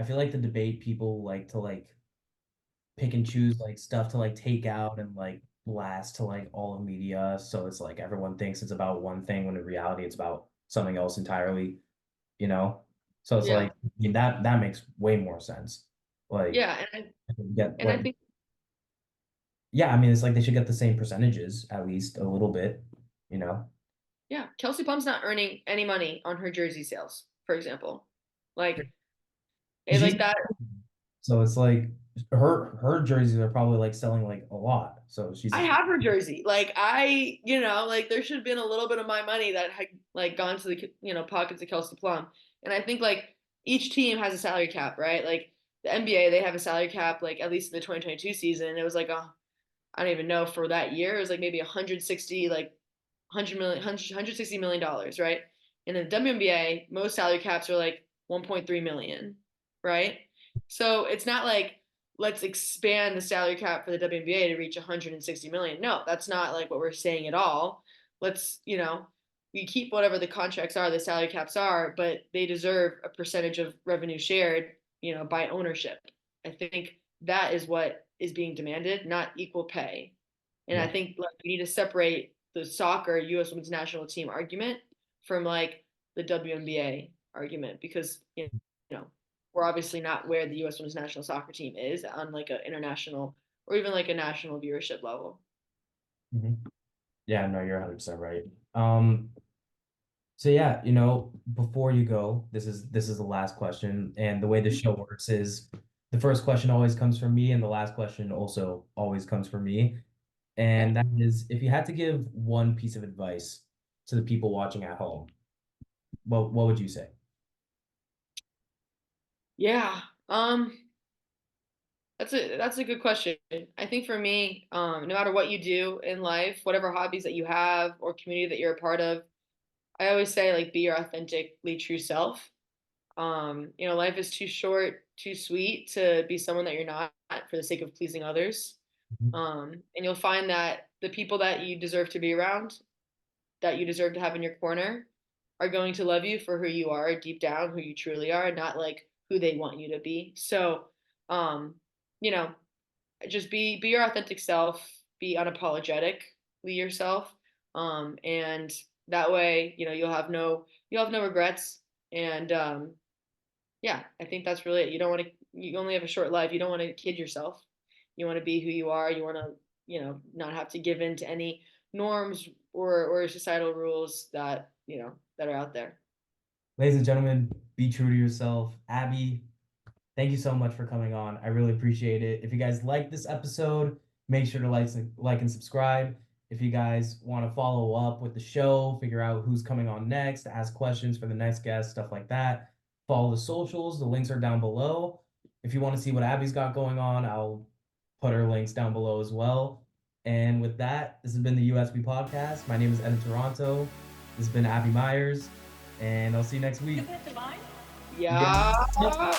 [SPEAKER 1] I feel like the debate people like to like pick and choose like stuff to like take out and like blast to like all of media. So it's like everyone thinks it's about one thing when in reality it's about something else entirely, you know? So it's
[SPEAKER 2] Yeah,
[SPEAKER 1] like I mean, that makes way more sense. Like
[SPEAKER 2] yeah,
[SPEAKER 1] get
[SPEAKER 2] and I
[SPEAKER 1] like
[SPEAKER 2] think
[SPEAKER 1] yeah, I mean it's like they should get the same percentages at least a little bit, you know?
[SPEAKER 2] yeah, Kelsey Plum's not earning any money on her jersey sales, for example. Like,
[SPEAKER 1] She's
[SPEAKER 2] like that.
[SPEAKER 1] so it's like her jerseys are probably like selling like a lot. So
[SPEAKER 2] I
[SPEAKER 1] she's
[SPEAKER 2] have her jersey. Like like there should have been a little bit of my money that had like gone to the pockets of Kelsey Plum. And I think like each team has a salary cap, right? Like the NBA, they have a salary cap, like at least in the 2022 season. It was like I don't even know for that year. It was like maybe 160, like 100 million, 160 million dollars, right? And in the WNBA, most salary caps are like 1.3 million, right? So it's not like let's expand the salary cap for the WNBA to reach 160 million. No, that's not like what we're saying at all. Let's, we keep whatever the contracts are, the salary caps are, but they deserve a percentage of revenue shared, by ownership. I think that is what is being demanded, not equal pay. And I
[SPEAKER 1] yeah.
[SPEAKER 2] think like we need to separate the soccer U.S. Women's National Team argument from like the WNBA argument because we're obviously not where the U.S. Women's National Soccer Team is on like an international or even like a national viewership level.
[SPEAKER 1] Mhm. Yeah, no, you're 100% right. So yeah, before you go, this is the last question, and the way the show works is the first question always comes from me, and the last question also always comes from me,
[SPEAKER 2] Okay.
[SPEAKER 1] and that is if you had to give one piece of advice to the people watching at home, what would you say?
[SPEAKER 2] Yeah. That's a good question. I think for me, no matter what you do in life, whatever hobbies that you have or community that you're a part of, I always say like be your authentically true self. Life is too short, too sweet to be someone that you're not for the sake of pleasing others.
[SPEAKER 1] Mhm.
[SPEAKER 2] And you'll find that the people that you deserve to be around, that you deserve to have in your corner, are going to love you for who you are deep down, who you truly are, not like who they want you to be. So, um, you know, just be your authentic self, be unapologetically yourself. And that way, you'll have no regrets. And yeah, I think that's really it. You only have a short life. You don't want to kid yourself. You want to be who you are. You want to, not have to give in to any norms or societal rules that are out there.
[SPEAKER 1] Ladies and gentlemen, be true to yourself. Abby, thank you so much for coming on. I really appreciate it. If you guys like this episode, make sure to like and subscribe. If you guys want to follow up with the show, figure out who's coming on next, ask questions for the next guest, stuff like that, follow the socials. The links are down below. If you want to see what Abby's got going on, I'll put her links down below as well. And with that, this has been the USB podcast. My name is Evan Toronto. This has been Abby Myers, and I'll see you next week.
[SPEAKER 2] Yeah.
[SPEAKER 1] Yeah.